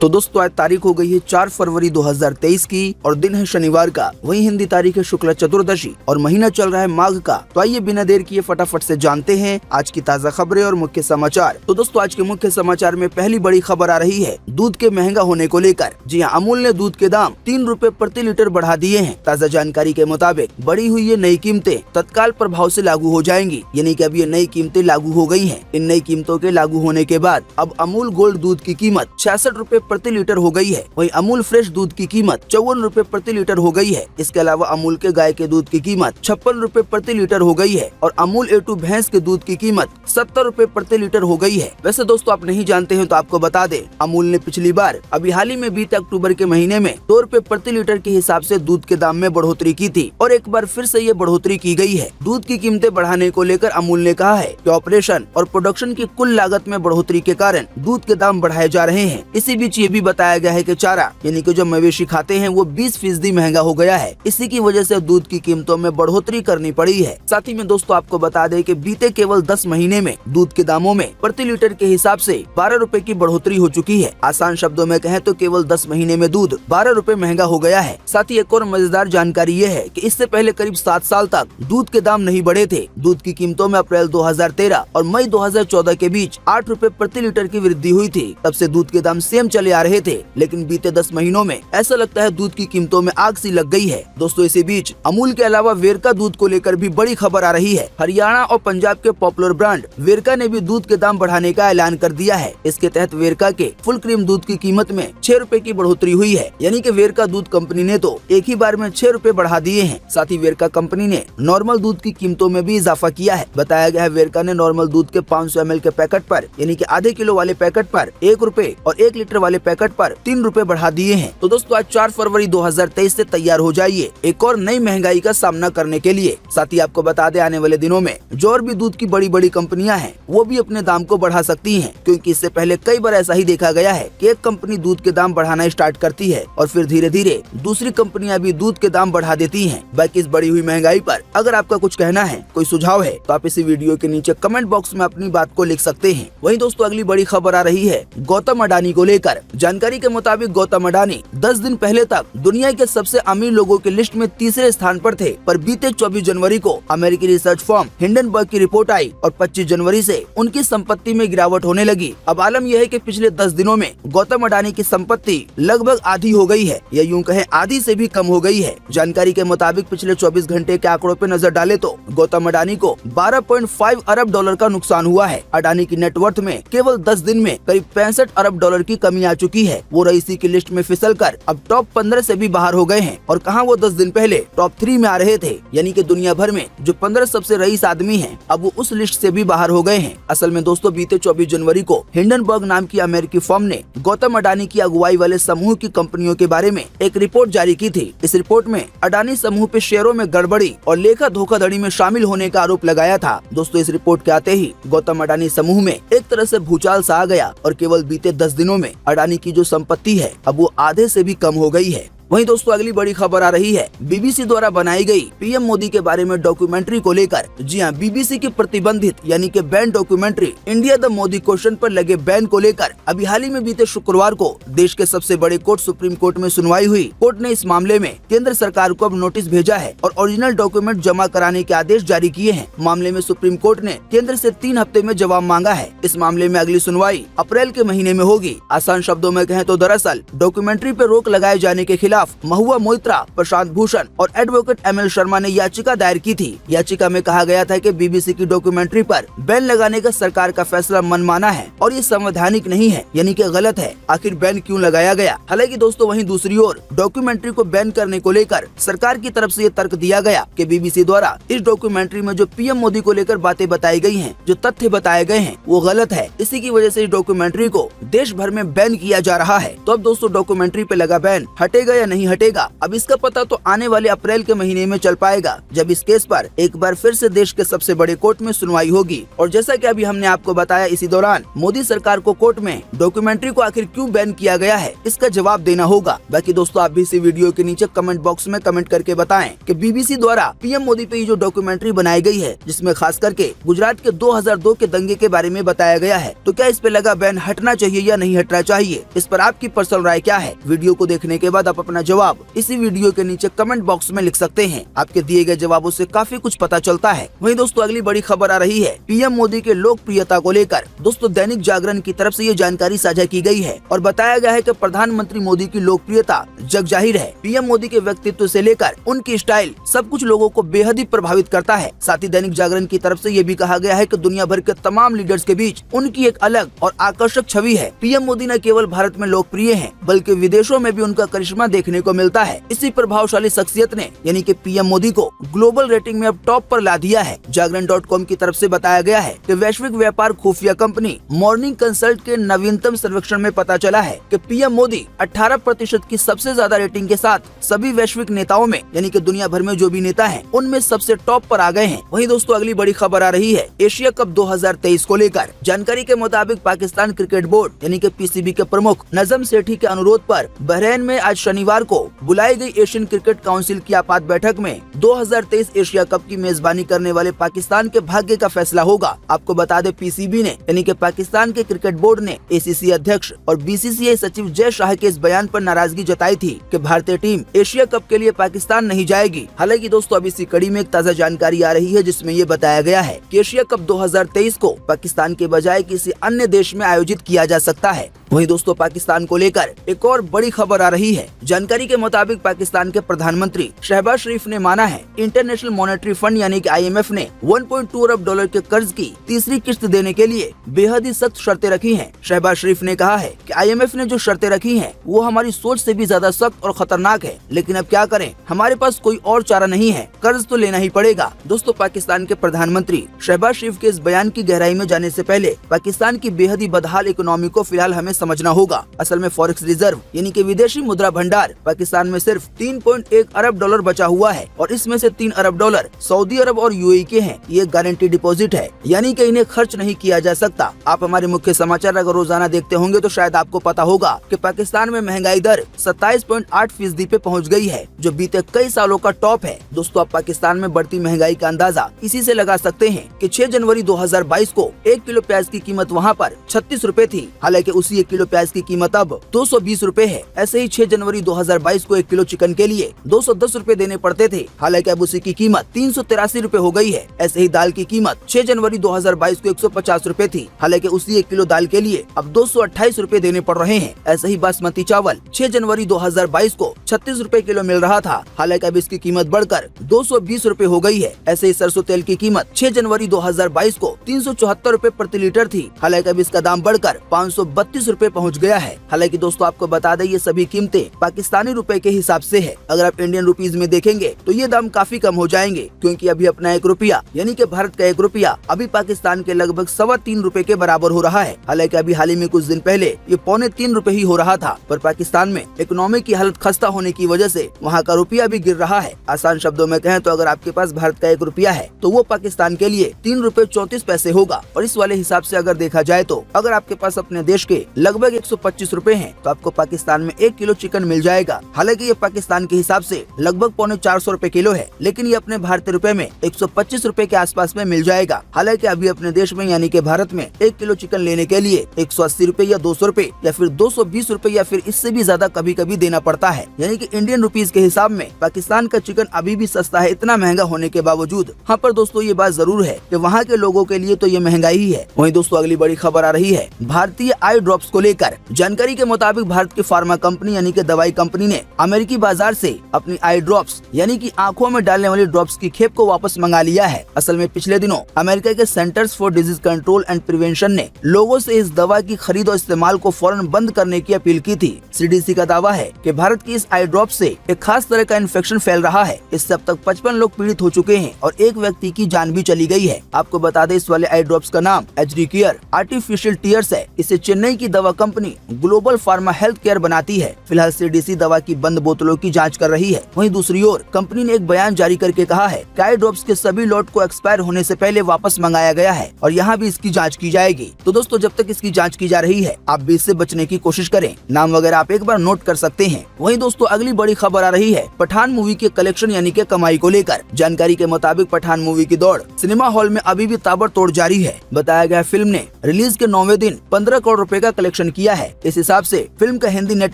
तो दोस्तों आज तारीख हो गई है 4 फरवरी 2023 की और दिन है शनिवार का। वही हिंदी तारीख है शुक्ला चतुर्दशी और महीना चल रहा है माघ का। तो आइए बिना देर किए फटाफट से जानते हैं आज की ताज़ा खबरें और मुख्य समाचार। तो दोस्तों आज के मुख्य समाचार में पहली बड़ी खबर आ रही है दूध के महंगा होने को लेकर। जी हाँ, अमूल ने दूध के दाम 3 रुपए प्रति लीटर बढ़ा दिए हैं। ताज़ा जानकारी के मुताबिक बढ़ी हुई ये नई कीमतें तत्काल प्रभाव से लागू हो जाएंगी, यानी कि अब ये नई कीमतें लागू हो गई हैं। इन नई कीमतों के लागू होने के बाद अब अमूल गोल्ड दूध की कीमत 66 रुपए प्रति लीटर हो गई है। वहीं अमूल फ्रेश दूध की कीमत 54 रुपए प्रति लीटर हो गई है। इसके अलावा अमूल के गाय के दूध की कीमत 56 रुपए प्रति लीटर हो गई है और अमूल A2 भैंस के दूध की कीमत 70 रुपए प्रति लीटर हो गई है। वैसे दोस्तों आप नहीं जानते हैं तो आपको बता दें, अमूल ने पिछली बार अभी हाल ही में बीते अक्टूबर के महीने में 2 रुपए प्रति लीटर के हिसाब से दूध के दाम में बढ़ोतरी की थी और एक बार फिर से ये बढ़ोतरी की गई है। दूध की कीमतें बढ़ाने को लेकर अमूल ने कहा है कि ऑपरेशन और प्रोडक्शन की कुल लागत में बढ़ोतरी के कारण दूध के दाम बढ़ाए जा रहे हैं। इसी बीच ये भी बताया गया है कि चारा यानी कि जो मवेशी खाते हैं वो 20% महंगा हो गया है। इसी की वजह से दूध की कीमतों में बढ़ोतरी करनी पड़ी है। साथ ही में दोस्तों आपको बता दें कि बीते केवल 10 महीने में दूध के दामों में प्रति लीटर के हिसाब से 12 रुपए की बढ़ोतरी हो चुकी है। आसान शब्दों में कहें तो केवल 10 महीने में दूध 12 रुपए महंगा हो गया है। साथ ही एक और मजेदार जानकारी ये है कि इससे पहले करीब 7 साल तक दूध के दाम नहीं बढ़े थे। दूध की कीमतों में अप्रैल 2013 और मई 2014 के बीच 8 रुपए प्रति लीटर की वृद्धि हुई थी। तब से दूध के दाम सेम चले आ रहे थे, लेकिन बीते 10 महीनों में ऐसा लगता है दूध की कीमतों में आग सी लग गई है। दोस्तों इसी बीच अमूल के अलावा वेरका दूध को लेकर भी बड़ी खबर आ रही है। हरियाणा और पंजाब के पॉपुलर ब्रांड वेरका ने भी दूध के दाम बढ़ाने का ऐलान कर दिया है। इसके तहत वेरका के फुल क्रीम दूध की कीमत में 6 रुपए की बढ़ोतरी हुई है, यानी कि वेरका दूध कंपनी ने तो एक ही बार में 6 रुपए बढ़ा दिए हैं। साथ ही वेरका कंपनी ने नॉर्मल दूध की कीमतों में भी इजाफा किया है। बताया गया है वेरका ने नॉर्मल दूध के 500 ml के पैकेट पर यानी कि आधे किलो वाले पैकेट पर 1 रुपए और 1 लीटर वाले पैकेट पर 3 रुपए बढ़ा दिए हैं। तो दोस्तों आज 4 फरवरी 2023 से तैयार हो जाइए एक और नई महंगाई का सामना करने के लिए। साथ ही आपको बता दें आने वाले दिनों में जो और भी दूध की बड़ी बड़ी कंपनियां हैं वो भी अपने दाम को बढ़ा सकती हैं, क्योंकि इससे पहले कई बार ऐसा ही देखा गया है कि एक कंपनी दूध के दाम बढ़ाना स्टार्ट करती है और फिर धीरे धीरे दूसरी कंपनियां भी दूध के दाम बढ़ा देती हैं। बाकी इस बढ़ी हुई महंगाई पर अगर आपका कुछ कहना है, कोई सुझाव है तो आप इसी वीडियो के नीचे कमेंट बॉक्स में अपनी बात को लिख सकते हैं। वहीं दोस्तों अगली बड़ी खबर आ रही है गौतम अडानी को लेकर। जानकारी के मुताबिक गौतम अडानी 10 दिन पहले तक दुनिया के सबसे अमीर लोगों की लिस्ट में तीसरे स्थान पर थे, पर बीते 24 जनवरी को अमेरिकी रिसर्च फर्म हिंडनबर्ग की रिपोर्ट आई और 25 जनवरी से उनकी संपत्ति में गिरावट होने लगी। अब आलम यह है कि पिछले 10 दिनों में गौतम अडानी की संपत्ति लगभग आधी हो गई है, या यूं कहें आधी से भी कम हो गई है। जानकारी के मुताबिक पिछले 24 घंटे के आंकड़ों पर नजर डाले तो गौतम अडानी को 12.5 अरब डॉलर का नुकसान हुआ है। अडानी की नेटवर्थ में केवल 10 दिन में करीब 65 अरब डॉलर की कमी आ चुकी है। वो रईसी की लिस्ट में फिसलकर अब टॉप 15 से भी बाहर हो गए हैं और कहां वो 10 दिन पहले टॉप 3 में आ रहे थे, यानी कि दुनिया भर में जो 15 सबसे रईस आदमी हैं अब वो उस लिस्ट से भी बाहर हो गए हैं। असल में दोस्तों बीते 24 जनवरी को हिंडनबर्ग नाम की अमेरिकी फर्म ने गौतम अडानी की अगुवाई वाले समूह की कंपनियों के बारे में एक रिपोर्ट जारी की थी। इस रिपोर्ट में अडानी समूह पे शेयरों में गड़बड़ी और लेखा धोखाधड़ी में शामिल होने का आरोप लगाया था। दोस्तों इस रिपोर्ट के आते ही गौतम अडानी समूह में एक तरह से भूचाल सा आ गया और केवल बीते 10 दिनों में अडानी की जो संपत्ति है अब वो आधे से भी कम हो गई है। वहीं दोस्तों अगली बड़ी खबर आ रही है बीबीसी द्वारा बनाई गई पीएम मोदी के बारे में डॉक्यूमेंट्री को लेकर। जी हां, बीबीसी की प्रतिबंधित यानी कि ban documentary India the Modi question पर लगे बैन को लेकर अभी हाल ही में बीते शुक्रवार को देश के सबसे बड़े कोर्ट सुप्रीम कोर्ट में सुनवाई हुई। कोर्ट ने इस मामले में केंद्र सरकार को अब नोटिस भेजा है और ओरिजिनल डॉक्यूमेंट जमा कराने के आदेश जारी किए हैं। मामले में सुप्रीम कोर्ट ने केंद्र से 3 हफ्ते में जवाब मांगा है। इस मामले में अगली सुनवाई अप्रैल के महीने में होगी। आसान शब्दों में कहें तो दरअसल डॉक्यूमेंट्री पर रोक लगाए जाने के खिलाफ महुआ मोइत्रा, प्रशांत भूषण और एडवोकेट ML शर्मा ने याचिका दायर की थी। याचिका में कहा गया था कि बीबीसी की डॉक्यूमेंट्री पर बैन लगाने का सरकार का फैसला मनमाना है और ये संवैधानिक नहीं है, यानी कि गलत है। आखिर बैन क्यों लगाया गया? हालांकि दोस्तों वहीं दूसरी ओर डॉक्यूमेंट्री को बैन करने को लेकर सरकार की तरफ से ये तर्क दिया गया कि बीबीसी द्वारा इस डॉक्यूमेंट्री में जो पीएम मोदी को लेकर बातें बताई गई हैं, जो तथ्य बताए गए हैं वो गलत है। इसी की वजह से इस डॉक्यूमेंट्री को देश भर में बैन किया जा रहा है। तो अब दोस्तों डॉक्यूमेंट्री पे लगा बैन हटेगा या या नहीं हटेगा, अब इसका पता तो आने वाले अप्रैल के महीने में चल पाएगा, जब इस केस पर एक बार फिर से देश के सबसे बड़े कोर्ट में सुनवाई होगी। और जैसा कि अभी हमने आपको बताया, इसी दौरान मोदी सरकार को कोर्ट में डॉक्यूमेंट्री को आखिर क्यों बैन किया गया है, इसका जवाब देना होगा। बाकी दोस्तों, आप भी इसी वीडियो के नीचे कमेंट बॉक्स में कमेंट करके बताएं कि बीबीसी द्वारा पीएम मोदी पे ये जो डॉक्यूमेंट्री बनाई गई है, जिसमें खास करके गुजरात के 2002 के दंगे के बारे में बताया गया है, तो क्या इस पे लगा बैन हटना चाहिए या नहीं हटना चाहिए, इस पर आपकी पर्सनल राय क्या है? वीडियो को देखने के बाद आप अपना जवाब इसी वीडियो के नीचे कमेंट बॉक्स में लिख सकते हैं। आपके दिए गए जवाबों से काफी कुछ पता चलता है। वहीं दोस्तों, अगली बड़ी खबर आ रही है पीएम मोदी के लोकप्रियता को लेकर। दोस्तों, दैनिक जागरण की तरफ से ये जानकारी साझा की गई है और बताया गया है कि प्रधानमंत्री मोदी की लोकप्रियता जग जाहिर है। पीएम मोदी के व्यक्तित्व से लेकर उनकी स्टाइल सब कुछ लोगों को बेहद ही प्रभावित करता है। साथ ही दैनिक जागरण की तरफ से ये भी कहा गया है कि दुनिया भर के तमाम लीडर्स के बीच उनकी एक अलग और आकर्षक छवि है। पीएम मोदी न केवल भारत में लोकप्रिय हैं, बल्कि विदेशों में भी उनका करिश्मा देखने को मिलता है। इसी प्रभावशाली शख्सियत ने यानी कि पीएम मोदी को ग्लोबल रेटिंग में अब टॉप पर ला दिया है। जागरण.com की तरफ से बताया गया है कि वैश्विक व्यापार खुफिया कंपनी मॉर्निंग कंसल्ट के नवीनतम सर्वेक्षण में पता चला है कि पीएम मोदी 18% की सबसे ज्यादा रेटिंग के साथ सभी वैश्विक नेताओं में यानी कि दुनिया भर में जो भी नेता हैं, उनमें सबसे टॉप पर आ गए हैं। वहीं दोस्तों, अगली बड़ी खबर आ रही है एशिया कप 2023 को लेकर। जानकारी के मुताबिक पाकिस्तान क्रिकेट बोर्ड यानी कि पीसीबी के प्रमुख नजम सेठी के अनुरोध पर बहरीन में आज शनिवार को बुलाई गई एशियन क्रिकेट काउंसिल की आपात बैठक में 2023 एशिया कप की मेजबानी करने वाले पाकिस्तान के भाग्य का फैसला होगा। आपको बता दें, पीसीबी ने यानी कि पाकिस्तान के क्रिकेट बोर्ड ने एसीसी अध्यक्ष और बीसीसीआई सचिव जय शाह के इस बयान पर नाराजगी जताई थी कि भारतीय टीम एशिया कप के लिए पाकिस्तान नहीं जाएगी। हालांकि दोस्तों, अब इसी कड़ी में एक ताज़ा जानकारी आ रही है, जिसमें ये बताया गया है कि एशिया कप 2023 को पाकिस्तान के बजाय किसी अन्य देश में आयोजित किया जा सकता है। वहीं दोस्तों, पाकिस्तान को लेकर एक और बड़ी खबर आ रही है। जानकारी के मुताबिक पाकिस्तान के प्रधानमंत्री शहबाज शरीफ ने माना है इंटरनेशनल मॉनेटरी फंड यानी कि IMF ने 1.2 अरब डॉलर के कर्ज की तीसरी किस्त देने के लिए बेहद ही सख्त शर्तें रखी हैं। शहबाज शरीफ ने कहा है कि IMF ने जो शर्तें रखी हैं, वो हमारी सोच से भी ज्यादा सख्त और खतरनाक है, लेकिन अब क्या करें, हमारे पास कोई और चारा नहीं है, कर्ज तो लेना ही पड़ेगा। दोस्तों, पाकिस्तान के प्रधानमंत्री शहबाज शरीफ के इस बयान की गहराई में जाने से पहले पाकिस्तान की बेहद ही बदहाल इकोनॉमी को फिलहाल हमें समझना होगा। असल में फॉरेक्स रिजर्व यानी कि विदेशी मुद्रा भंडार पाकिस्तान में सिर्फ 3.1 अरब डॉलर बचा हुआ है और इसमें से 3 अरब डॉलर सऊदी अरब और UAE के हैं। ये गारंटी डिपॉजिट है, यानी कि इन्हें खर्च नहीं किया जा सकता। आप हमारे मुख्य समाचार अगर रोजाना देखते होंगे तो शायद आपको पता होगा कि पाकिस्तान में महंगाई दर 27.8% पे पहुंच गई है, जो बीते कई सालों का टॉप है। दोस्तों, आप पाकिस्तान में बढ़ती महंगाई का अंदाजा इसी से लगा सकते हैं कि 6 जनवरी 2022 को 1 किलो प्याज की कीमत वहाँ पर 36 रुपए थी, हालांकि उसी 1 किलो प्याज की कीमत अब 220 रुपए है। ऐसे ही 6 जनवरी 2022 को 1 किलो चिकन के लिए 210 रुपए देने पड़ते थे, हालांकि अब उसी की कीमत 383 रुपए हो गई है। ऐसे ही दाल की कीमत 6 जनवरी 2022 को 150 रुपए थी, हालांकि उसी 1 किलो दाल के लिए अब 228 रुपए देने पड़ रहे हैं। ऐसे ही बासमती चावल 6 जनवरी 2022 को 36 रुपए किलो मिल रहा था, हालांकि अब इसकी कीमत बढ़कर 220 रुपए हो गई है। ऐसे ही सरसों तेल की कीमत 6 जनवरी 2022 को 374 रुपए प्रति लीटर थी, हालांकि अब इसका दाम बढ़कर 532 रुपए पहुँच गया है। हालांकि दोस्तों, आपको बता दें, ये सभी कीमतें पाकिस्तानी रुपए के हिसाब से है। अगर आप इंडियन रुपीज में देखेंगे तो ये दाम काफी कम हो जाएंगे, क्योंकि अभी अपना 1 रुपया यानी कि भारत का 1 रुपया अभी पाकिस्तान के लगभग 3.25 रुपए के बराबर हो रहा है। हालांकि अभी हाल ही में कुछ दिन पहले ये 2.25 रुपए ही हो रहा था, पर पाकिस्तान में इकोनॉमी की हालत खस्ता होने की वजह से वहाँ का रुपया भी गिर रहा है। आसान शब्दों में कहें तो अगर आपके पास भारत का 1 रुपया है तो वो पाकिस्तान के लिए 3 रुपए 34 पैसे होगा। और इस वाले हिसाब से अगर देखा जाए तो अगर आपके पास अपने देश के लगभग 125 रुपए हैं तो आपको पाकिस्तान में 1 किलो चिकन मिल जाएगा। हालांकि ये पाकिस्तान के हिसाब से लगभग 450 रुपए किलो है, लेकिन ये अपने भारतीय रुपए में 125 रुपए के आसपास में मिल जाएगा। हालांकि अभी अपने देश में यानी कि भारत में 1 किलो चिकन लेने के लिए 180 रुपए या 200 रुपए या फिर 220 रुपए या फिर इससे भी ज्यादा कभी कभी देना पड़ता है। यानी कि इंडियन रुपीज के हिसाब में पाकिस्तान का चिकन अभी भी सस्ता है, इतना महंगा होने के बावजूद। हाँ, पर दोस्तों, ये बात जरूर है कि वहाँ के लोगों के लिए तो ये महंगाई ही है। वहीं दोस्तों, अगली बड़ी खबर आ रही है भारतीय आई ड्रॉप्स को लेकर। जानकारी के मुताबिक भारत की फार्मा कंपनी यानी कि दवाई कंपनी ने अमेरिकी बाजार से अपनी आई ड्रॉप्स यानी कि आंखों में डालने वाली ड्रॉप्स की खेप को वापस मंगा लिया है। असल में पिछले दिनों अमेरिका के centres for disease control and prevention ने लोगों से इस दवा की खरीद और इस्तेमाल को फौरन बंद करने की अपील की थी। CDC का दावा है कि भारत की इस आई ड्रॉप से एक खास तरह का इन्फेक्शन फैल रहा है। इससे अब तक 55 लोग पीड़ित हो चुके हैं और एक व्यक्ति की जान भी चली गई है। आपको बता दें, इस वाले आई ड्रॉप्स का नाम HD केयर आर्टिफिशियल टीयर्स है। इसे चेन्नई की दवा दवा company global pharma health care बनाती है। फिलहाल CDC दवा की बंद बोतलों की जांच कर रही है। वहीं दूसरी ओर कंपनी ने एक बयान जारी करके कहा है कि आई ड्रॉप्स के सभी लॉट को एक्सपायर होने से पहले वापस मंगाया गया है और यहाँ भी इसकी जाँच की जाएगी। तो दोस्तों, जब तक इसकी जाँच की जा रही है आप भी इससे बचने की कोशिश करें। नाम वगैरह आप एक बार नोट कर सकते हैं। वहीं दोस्तों, अगली बड़ी खबर आ रही है पठान मूवी के कलेक्शन यानी के कमाई को लेकर। जानकारी के मुताबिक पठान मूवी की दौड़ सिनेमा हॉल में अभी भी ताबड़तोड़ जारी है। बताया गया फिल्म ने रिलीज के 9वें दिन 15 करोड़ रुपए का कलेक्शन किया है। इस हिसाब से फिल्म का हिंदी नेट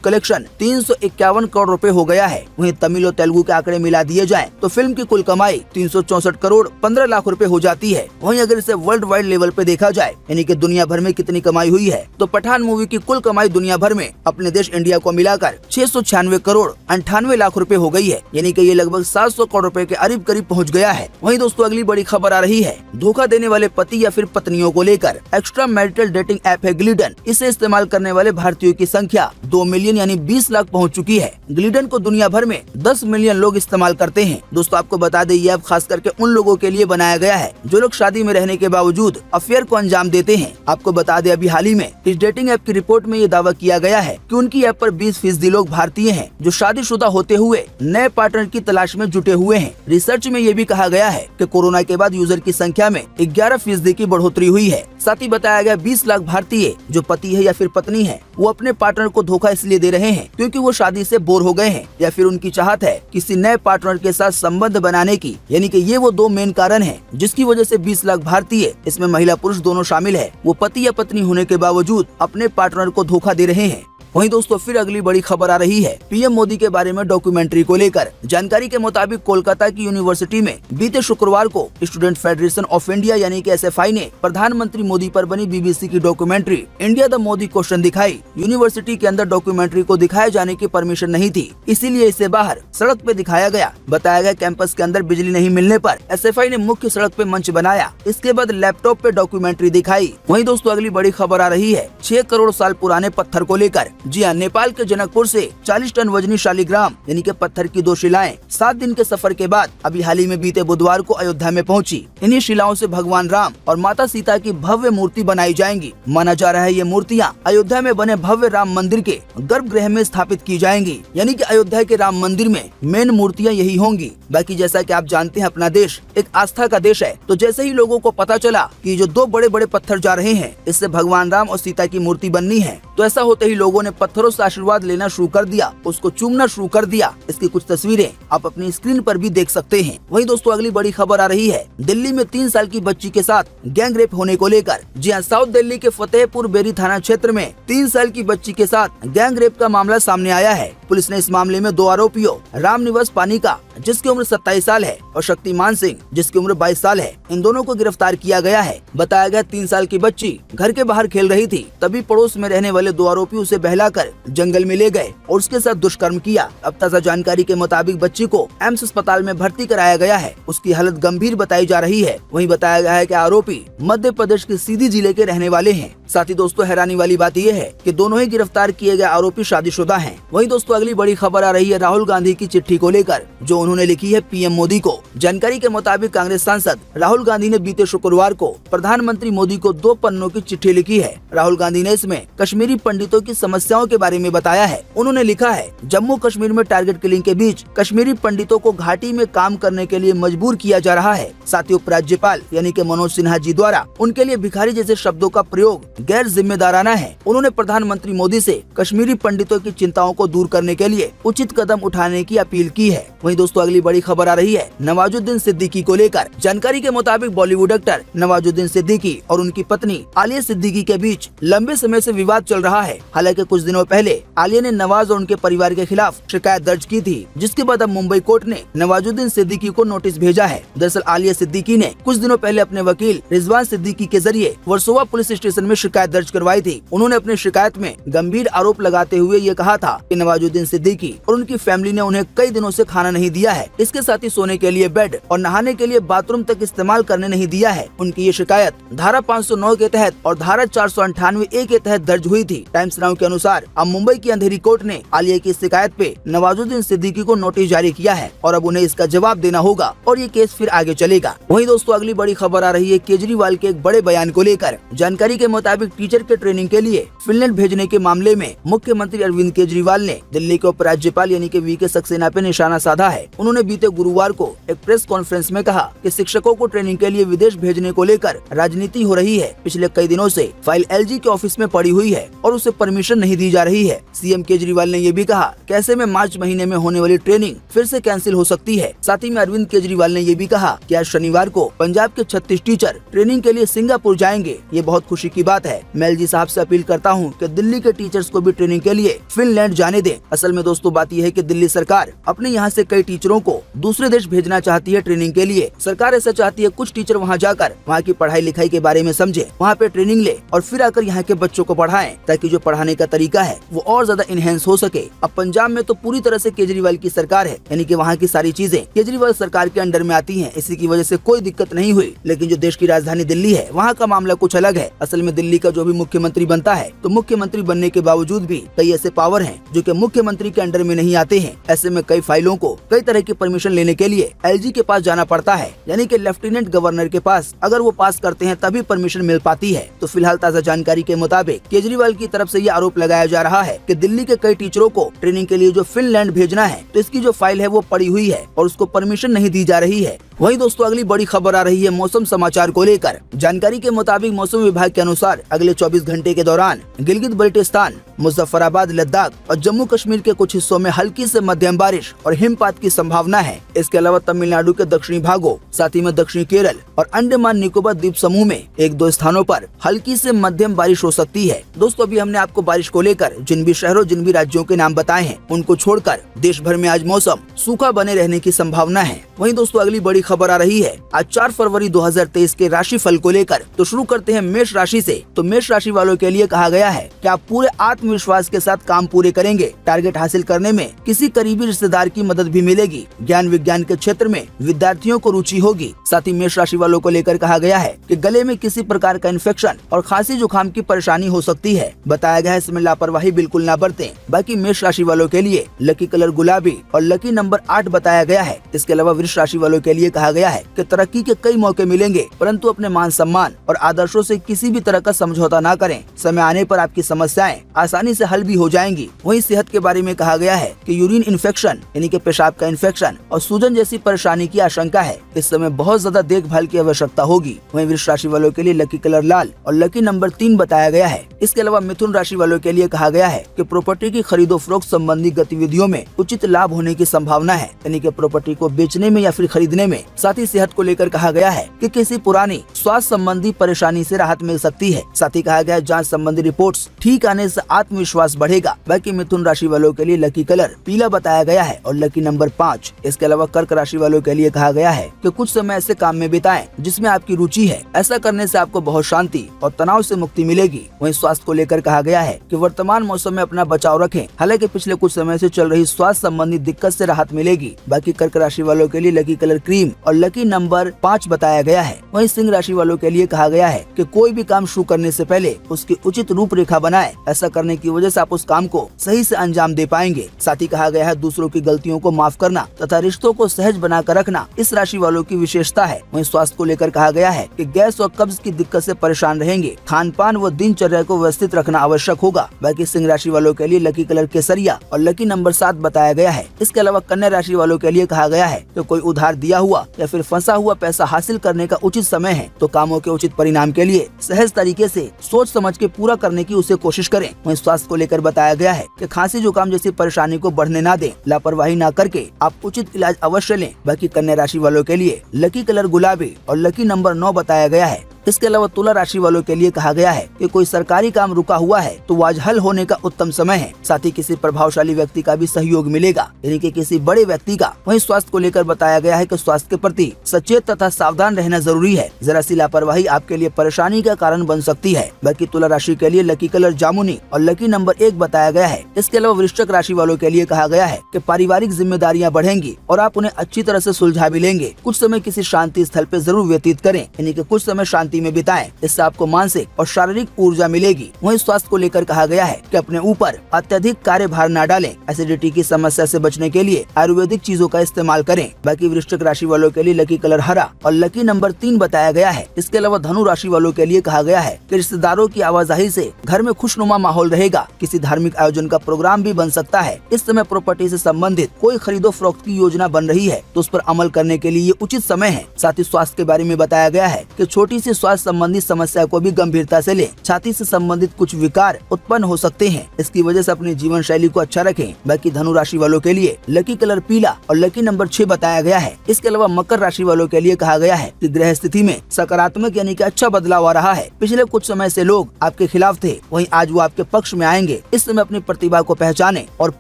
कलेक्शन 351 करोड़ रुपए हो गया है। वहीं तमिल और तेलुगु के आंकड़े मिला दिए जाएं तो फिल्म की कुल कमाई 364 करोड़ 15 लाख रुपए हो जाती है। वहीं अगर इसे वर्ल्ड वाइड लेवल पे देखा जाए यानी कि दुनिया भर में कितनी कमाई हुई है, तो पठान मूवी की कुल कमाई दुनिया भर में अपने देश इंडिया को मिलाकर 696 करोड़ 98 लाख रुपए हो गई है। यानी कि ये लगभग 700 करोड़ रुपए के करीब पहुंच गया है। वहीं दोस्तों, अगली बड़ी खबर आ रही है धोखा देने वाले पति या फिर पत्नियों को लेकर। एक्स्ट्रा मैरिटल डेटिंग ऐप है ग्लिडन। इसे इस्तेमाल करने वाले भारतीयों की संख्या 2 मिलियन यानी 20 लाख पहुंच चुकी है। ग्लिडन को दुनिया भर में 10 मिलियन लोग इस्तेमाल करते हैं। दोस्तों, आपको बता दें ये ऐप खास करके उन लोगों के लिए बनाया गया है जो लोग शादी में रहने के बावजूद अफेयर को अंजाम देते हैं। आपको बता दें अभी हाल ही में इस डेटिंग ऐप की रिपोर्ट में ये दावा किया गया है कि उनकी ऐप पर 20% लोग भारतीय हैं जो शादीशुदा होते हुए नए पार्टनर की तलाश में जुटे हुए हैं। रिसर्च में ये भी कहा गया है कि कोरोना के बाद यूजर की संख्या में 11% की बढ़ोतरी हुई है। साथ ही बताया गया 20 लाख भारतीय जो पति है या फिर पत्नी है वो अपने पार्टनर को धोखा इसलिए दे रहे हैं क्योंकि वो शादी से बोर हो गए हैं या फिर उनकी चाहत है किसी नए पार्टनर के साथ संबंध बनाने की। यानी कि ये वो दो मेन कारण हैं जिसकी वजह से 20 लाख भारतीय, इसमें महिला पुरुष दोनों शामिल है, वो पति या पत्नी होने के बावजूद अपने पार्टनर को धोखा दे रहे हैं। वहीं दोस्तों, फिर अगली बड़ी खबर आ रही है पीएम मोदी के बारे में डॉक्यूमेंट्री को लेकर। जानकारी के मुताबिक कोलकाता की यूनिवर्सिटी में बीते शुक्रवार को स्टूडेंट फेडरेशन ऑफ इंडिया यानी कि SFI ने प्रधानमंत्री मोदी पर बनी BBC की documentary India the Modi question दिखाई। यूनिवर्सिटी के अंदर डॉक्यूमेंट्री को दिखाए जाने की परमिशन नहीं थी, इसीलिए इसे बाहर सड़क पे दिखाया गया। बताया गया कैंपस के अंदर बिजली नहीं मिलने पर SFI ने मुख्य सड़क पे मंच बनाया। इसके बाद लैपटॉप पे डॉक्यूमेंट्री दिखाई। वहीं दोस्तों, अगली बड़ी खबर आ रही है 6 करोड़ साल पुराने पत्थर को लेकर। जी हाँ, नेपाल के जनकपुर से 40 टन वजनी शालिग्राम यानी कि पत्थर की 2 शिलाएं 7 दिन के सफर के बाद अभी हाल ही में बीते बुधवार को अयोध्या में पहुंची। इन्हीं शिलाओं से भगवान राम और माता सीता की भव्य मूर्ति बनाई जाएंगी। माना जा रहा है ये मूर्तियां अयोध्या में बने भव्य राम मंदिर के गर्भगृह में स्थापित की जाएंगी। यानी कि अयोध्या के राम मंदिर में मेन मूर्तियां यही होंगी। बाकी जैसा कि आप जानते हैं अपना देश एक आस्था का देश है, तो जैसे ही लोगों को पता चला कि जो 2 बड़े बड़े पत्थर जा रहे हैं इससे भगवान राम और सीता की मूर्ति बननी है, तो ऐसा होते ही लोगों ने पत्थरों से आशीर्वाद लेना शुरू कर दिया, उसको चूमना शुरू कर दिया। इसकी कुछ तस्वीरें आप अपनी स्क्रीन पर भी देख सकते हैं। वहीं दोस्तों, अगली बड़ी खबर आ रही है दिल्ली में 3 साल की बच्ची के साथ गैंग रेप होने को लेकर। जी हाँ, साउथ दिल्ली के फतेहपुर बेरी थाना क्षेत्र में 3 साल की बच्ची के साथ गैंग रेप का मामला सामने आया है। पुलिस ने इस मामले में 2 आरोपियों रामनिवास पानिका जिसकी उम्र 27 साल है और शक्तिमान सिंह जिसकी उम्र 22 साल है, इन दोनों को गिरफ्तार किया गया है। बताया गया 3 साल की बच्ची घर के बाहर खेल रही थी, तभी पड़ोस में रहने वाले 2 आरोपी उसे बहलाकर जंगल में ले गए और उसके साथ दुष्कर्म किया। अब ताजा जानकारी के मुताबिक बच्ची को एम्स अस्पताल में भर्ती कराया गया है। उसकी हालत गंभीर बताई जा रही है। वहीं बताया गया है कि आरोपी मध्य प्रदेश के सीधी जिले के रहने वाले हैं। साथ ही दोस्तों, हैरानी वाली बात यह है कि दोनों ही गिरफ्तार किए गए आरोपी शादीशुदा हैं। वहीं दोस्तों, अगली बड़ी खबर आ रही है राहुल गांधी की चिट्ठी को लेकर जो उन्होंने लिखी है पीएम मोदी को। जानकारी के मुताबिक कांग्रेस सांसद राहुल गांधी ने बीते शुक्रवार को प्रधानमंत्री मोदी को 2 पन्नों की चिट्ठी लिखी है। राहुल गांधी ने इसमें कश्मीरी पंडितों की समस्याओं के बारे में बताया है। उन्होंने लिखा है जम्मू कश्मीर में टारगेट किलिंग के बीच कश्मीरी पंडितों को घाटी में काम करने के लिए मजबूर किया जा रहा है। साथ ही उपराज्यपाल यानी कि मनोज सिन्हा जी द्वारा उनके लिए भिखारी जैसे शब्दों का प्रयोग गैर जिम्मेदाराना है। उन्होंने प्रधानमंत्री मोदी से कश्मीरी पंडितों की चिंताओं को दूर करने के लिए उचित कदम उठाने की अपील की है। वहीं दोस्तों, अगली बड़ी खबर आ रही है नवाजुद्दीन सिद्दीकी को लेकर। जानकारी के मुताबिक बॉलीवुड एक्टर नवाजुद्दीन सिद्दीकी और उनकी पत्नी आलिया सिद्दीकी के बीच लंबे समय से विवाद चल रहा है। हालांकि कुछ दिनों पहले आलिया ने नवाज और उनके परिवार के खिलाफ शिकायत दर्ज की थी, जिसके बाद अब मुंबई कोर्ट ने नवाजुद्दीन सिद्दीकी को नोटिस भेजा है। दरअसल आलिया सिद्दीकी ने कुछ दिनों पहले अपने वकील रिजवान सिद्दीकी के जरिए वर्सोवा पुलिस स्टेशन में शिकायत दर्ज करवाई थी। उन्होंने अपनी शिकायत में गंभीर आरोप लगाते हुए ये कहा था कि नवाजुद्दीन सिद्दीकी और उनकी फैमिली ने उन्हें कई दिनों से खाना नहीं दिया है। इसके साथ ही सोने के लिए बेड और नहाने के लिए बाथरूम तक इस्तेमाल करने नहीं दिया है। उनकी ये शिकायत धारा 509 के तहत और धारा 498A के तहत दर्ज हुई थी। टाइम्स नाउ के अनुसार अब मुंबई की अंधेरी कोर्ट ने आलिया की शिकायत पे नवाजुद्दीन सिद्दीकी को नोटिस जारी किया है और अब उन्हें इसका जवाब देना होगा और ये केस फिर आगे चलेगा। वहीं दोस्तों, अगली बड़ी खबर आ रही है केजरीवाल के एक बड़े बयान को लेकर। जानकारी के मुताबिक मुताबिक टीचर के ट्रेनिंग के लिए फिनलैंड भेजने के मामले में मुख्यमंत्री अरविंद केजरीवाल ने दिल्ली के उपराज्यपाल यानी कि वीके सक्सेना पे निशाना साधा है। उन्होंने बीते गुरुवार को एक प्रेस कॉन्फ्रेंस में कहा कि शिक्षकों को ट्रेनिंग के लिए विदेश भेजने को लेकर राजनीति हो रही है। पिछले कई दिनों से फाइल एलजी के ऑफिस में पड़ी हुई है और उसे परमिशन नहीं दी जा रही है। सीएम केजरीवाल ने ये भी कहा कि ऐसे में मार्च महीने में होने वाली ट्रेनिंग फिर से कैंसिल हो सकती है। साथ ही में अरविंद केजरीवाल ने ये भी कहा कि आज शनिवार को पंजाब के 36 टीचर ट्रेनिंग के लिए सिंगापुर जाएंगे। ये बहुत खुशी की बात है। मैं एलजी साहब से अपील करता हूँ कि दिल्ली के टीचर्स को भी ट्रेनिंग के लिए फिनलैंड जाने दें। असल में दोस्तों बात यह है कि दिल्ली सरकार अपने यहाँ से कई टीचरों को दूसरे देश भेजना चाहती है ट्रेनिंग के लिए। सरकार ऐसा चाहती है कुछ टीचर वहाँ जाकर वहाँ की पढ़ाई लिखाई के बारे में समझे, वहाँ पे ट्रेनिंग ले और फिर आकर यहाँ के बच्चों को पढ़ाएं, ताकि जो पढ़ाने का तरीका है वो और ज्यादा इनहेंस हो सके। अब पंजाब में तो पूरी तरह से केजरीवाल की सरकार है, यानी कि वहाँ की सारी चीजें केजरीवाल सरकार के अंडर में आती हैं। इसी की वजह से कोई दिक्कत नहीं हुई। लेकिन जो देश की राजधानी दिल्ली है वहाँ का मामला कुछ अलग है। असल में दिल्ली का जो भी मुख्यमंत्री बनता है तो मुख्यमंत्री बनने के बावजूद भी कई ऐसे पावर हैं जो कि मुख्यमंत्री के अंडर में नहीं आते हैं। ऐसे में कई फाइलों को कई तरह की परमिशन लेने के लिए एलजी के पास जाना पड़ता है, यानी कि लेफ्टिनेंट गवर्नर के पास। अगर वो पास करते हैं तभी परमिशन मिल पाती है। तो फिलहाल ताज़ा जानकारी के मुताबिक केजरीवाल की तरफ से ये आरोप लगाया जा रहा है कि दिल्ली के कई टीचरों को ट्रेनिंग के लिए जो फिनलैंड भेजना है तो इसकी जो फाइल है वो पड़ी हुई है और उसको परमिशन नहीं दी जा रही है। वहीं दोस्तों अगली बड़ी खबर आ रही है मौसम समाचार को लेकर। जानकारी के मुताबिक मौसम विभाग के अनुसार अगले 24 घंटे के दौरान गिलगित बल्टिस्तान, मुजफ्फराबाद, लद्दाख और जम्मू कश्मीर के कुछ हिस्सों में हल्की से मध्यम बारिश और हिमपात की संभावना है। इसके अलावा तमिलनाडु के दक्षिणी भागों, साथ ही में दक्षिणी केरल और अंडमान निकोबार द्वीप समूह में 1-2 स्थानों पर हल्की से मध्यम बारिश हो सकती है। दोस्तों अभी हमने आपको बारिश को लेकर जिन भी शहरों जिन भी राज्यों के नाम बताए हैं उनको छोड़कर देश भर में आज मौसम सूखा बने रहने की संभावना है। वहीं दोस्तों अगली बड़ी खबर आ रही है आज 4 फरवरी 2023 के राशिफल को लेकर। तो शुरू करते हैं मेष राशि से। तो मेष राशि वालों के लिए कहा गया है कि आप पूरे आत्मविश्वास के साथ काम पूरे करेंगे। टारगेट हासिल करने में किसी करीबी रिश्तेदार की मदद भी मिलेगी। ज्ञान विज्ञान के क्षेत्र में विद्यार्थियों को रुचि होगी। साथ ही मेष राशि वालों को लेकर कहा गया है कि गले में किसी प्रकार का इन्फेक्शन और खांसी जुकाम की परेशानी हो सकती है। बताया गया है इसमें लापरवाही बिल्कुल ना बरतें। बाकी मेष राशि वालों के लिए लकी कलर गुलाबी और लकी नंबर 8 बताया गया है। इसके अलावा वृष राशि वालों के लिए कहा गया है कि तरक्की के कई मौके मिलेंगे, परंतु अपने मान सम्मान और आदर्शों से किसी भी तरह का समझौता ना करें। समय आने पर आपकी समस्याएं आसानी से हल भी हो जाएंगी। वहीं सेहत के बारे में कहा गया है कि यूरिन इन्फेक्शन यानी कि पेशाब का इन्फेक्शन और सूजन जैसी परेशानी की आशंका है। इस समय बहुत ज्यादा देखभाल की आवश्यकता होगी। वहीं वृष राशि वालों के लिए लकी कलर लाल और लकी नंबर 3 बताया गया है। इसके अलावा मिथुन राशि वालों के लिए कहा गया है कि प्रॉपर्टी की खरीदो फरोख्त संबंधी गतिविधियों में उचित लाभ होने की संभावना है, यानी कि प्रॉपर्टी को बेचने में या फिर खरीदने में। साथ ही सेहत को लेकर कहा गया है कि किसी पुरानी स्वास्थ्य संबंधी परेशानी से राहत मिल सकती है। साथ ही कहा गया है जांच संबंधी रिपोर्ट्स ठीक आने से आत्मविश्वास बढ़ेगा। बाकी मिथुन राशि वालों के लिए लकी कलर पीला बताया गया है और लकी नंबर 5। इसके अलावा कर्क राशि वालों के लिए कहा गया है कि कुछ समय ऐसे काम में बिताएं जिसमें आपकी रुचि है। ऐसा करने से आपको बहुत शांति और तनाव से मुक्ति मिलेगी। वहीं स्वास्थ्य को लेकर कहा गया है कि वर्तमान मौसम में अपना बचाव रखें। हालांकि पिछले कुछ समय से चल रही स्वास्थ्य संबंधी दिक्कत से राहत मिलेगी। बाकी कर्क राशि वालों के लिए लकी कलर क्रीम और लकी नंबर 5 बताया गया है। वहीं सिंह राशि वालों के लिए कहा गया है कि कोई भी काम शुरू करने से पहले उसकी उचित रूपरेखा बनाएं। ऐसा करने की वजह से आप उस काम को सही से अंजाम दे पाएंगे। साथ ही कहा गया है दूसरों की गलतियों को माफ करना तथा रिश्तों को सहज बनाकर रखना इस राशि वालों की विशेषता है। वहीं स्वास्थ्य को लेकर कहा गया है कि गैस और कब्ज की दिक्कत से परेशान रहेंगे। खान पान व दिनचर्या को व्यवस्थित रखना आवश्यक होगा। बाकी सिंह राशि वालों के लिए लकी कलर केसरिया और लकी नंबर 7 बताया गया है। इसके अलावा कन्या राशि वालों के लिए कहा गया है कि कोई उधार दिया हुआ या फिर फंसा हुआ पैसा हासिल करने का उचित समय है। तो कामों के उचित परिणाम के लिए सहज तरीके से सोच समझ के पूरा करने की उसे कोशिश करें। वहीं स्वास्थ्य को लेकर बताया गया है कि खांसी जुकाम जैसी परेशानी को बढ़ने ना दें। लापरवाही ना करके आप उचित इलाज अवश्य लें। बाकी कन्या राशि वालों के लिए लकी कलर गुलाबी और लकी नंबर 9 बताया गया है। इसके अलावा तुला राशि वालों के लिए कहा गया है कि कोई सरकारी काम रुका हुआ है तो आज हल होने का उत्तम समय है। साथ ही किसी प्रभावशाली व्यक्ति का भी सहयोग मिलेगा, यानी कि किसी बड़े व्यक्ति का। वहीं स्वास्थ्य को लेकर बताया गया है कि स्वास्थ्य के प्रति सचेत तथा सावधान रहना जरूरी है। जरा सी लापरवाही आपके लिए परेशानी का कारण बन सकती है। बाकी तुला राशि के लिए लकी कलर जामुनी और लकी नंबर 1 बताया गया है। इसके अलावा वृश्चिक राशि वालों के लिए कहा गया है कि पारिवारिक जिम्मेदारियां बढ़ेंगी और आप उन्हें अच्छी तरह से सुलझा भी लेंगे। कुछ समय किसी शांति स्थल पे जरूर व्यतीत करें, यानी कि कुछ समय शांति शांति में बिताएं, इससे आपको मानसिक और शारीरिक ऊर्जा मिलेगी। वहीं स्वास्थ्य को लेकर कहा गया है कि अपने ऊपर अत्यधिक कार्यभार न डालें। एसिडिटी की समस्या से बचने के लिए आयुर्वेदिक चीजों का इस्तेमाल करें। बाकी वृश्चिक राशि वालों के लिए लकी कलर हरा और लकी नंबर 3 बताया गया है। इसके अलावा धनु राशि वालों के लिए कहा गया है कि रिश्तेदारों की आवाजाही से घर में खुशनुमा माहौल रहेगा। किसी धार्मिक आयोजन का प्रोग्राम भी बन सकता है। इस समय प्रॉपर्टी से संबंधित कोई खरीदो फरोख्त की योजना बन रही है तो उस पर अमल करने के लिए ये उचित समय है। साथ ही स्वास्थ्य के बारे में बताया गया है कि छोटी सी स्वास्थ्य संबंधी समस्या को भी गंभीरता से लें। छाती से संबंधित कुछ विकार उत्पन्न हो सकते हैं, इसकी वजह से अपनी जीवन शैली को अच्छा रखें। बाकी धनु राशि वालों के लिए लकी कलर पीला और लकी नंबर 6 बताया गया है। इसके अलावा मकर राशि वालों के लिए कहा गया है कि ग्रह स्थिति में सकारात्मक यानी कि अच्छा बदलाव आ रहा है। पिछले कुछ समय से लोग आपके खिलाफ थे, वहीं आज वो आपके पक्ष में आएंगे। इस समय अपनी प्रतिभा को पहचानें और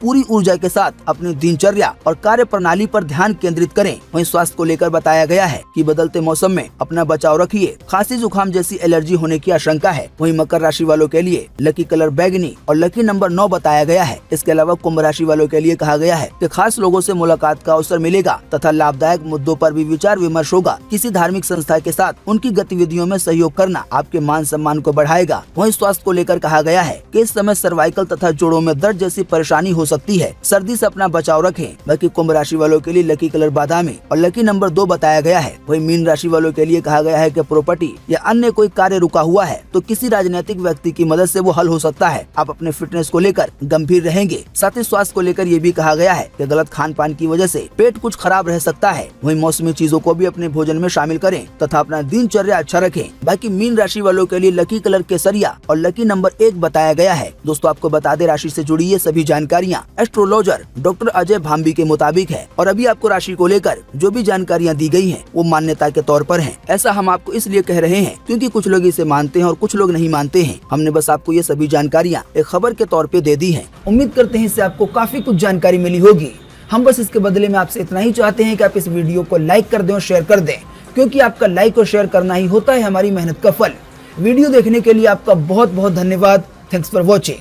पूरी ऊर्जा के साथ अपनी दिनचर्या और कार्य प्रणाली पर ध्यान केंद्रित करें। वहीं स्वास्थ्य को लेकर बताया गया है कि बदलते मौसम में अपना बचाव रखिए। खांसी जुकाम जैसी एलर्जी होने की आशंका है। वहीं मकर राशि वालों के लिए लकी कलर बैगनी और लकी नंबर 9 बताया गया है। इसके अलावा कुंभ राशि वालों के लिए कहा गया है कि खास लोगों से मुलाकात का अवसर मिलेगा तथा लाभदायक मुद्दों पर भी विचार विमर्श होगा। किसी धार्मिक संस्था के साथ उनकी गतिविधियों में सहयोग करना आपके मान सम्मान को बढ़ाएगा। वहीं स्वास्थ्य को लेकर कहा गया है कि इस समय सर्वाइकल तथा जोड़ों में दर्द जैसी परेशानी हो सकती है। सर्दी से अपना बचाव रखें। बाकी कुंभ राशि वालों के लिए लकी कलर बादामी और लकी नंबर 2 बताया गया है। वहीं मीन राशि वालों के लिए कहा गया है कि प्रॉपर्टी या अन्य कोई कार्य रुका हुआ है तो किसी राजनीतिक व्यक्ति की मदद से वो हल हो सकता है। आप अपने फिटनेस को लेकर गंभीर रहेंगे। साथ ही स्वास्थ्य को लेकर ये भी कहा गया है कि गलत खान पान की वजह से पेट कुछ खराब रह सकता है। वहीं मौसमी चीजों को भी अपने भोजन में शामिल करें तथा अपना दिनचर्या अच्छा रखें। बाकी मीन राशि वालों के लिए लकी कलर केसरिया और लकी नंबर 1 बताया गया है। दोस्तों आपको बता दें, राशि से जुड़ी ये सभी जानकारियाँ एस्ट्रोलॉजर डॉक्टर अजय भांबी के मुताबिक है और अभी आपको राशि को लेकर जो भी जानकारियाँ दी गई है वो मान्यता के तौर पर है। ऐसा हम आपको इसलिए कह रहे हैं क्योंकि कुछ लोग इसे मानते हैं और कुछ लोग नहीं मानते हैं। हमने बस आपको ये सभी जानकारियाँ एक खबर के तौर पे दे दी हैं। उम्मीद करते हैं इससे आपको काफी कुछ जानकारी मिली होगी। हम बस इसके बदले में आपसे इतना ही चाहते हैं कि आप इस वीडियो को लाइक कर दें और शेयर कर दें, क्योंकि आपका लाइक और शेयर करना ही होता है हमारी मेहनत का फल। वीडियो देखने के लिए आपका बहुत बहुत धन्यवाद। Thanks for watching.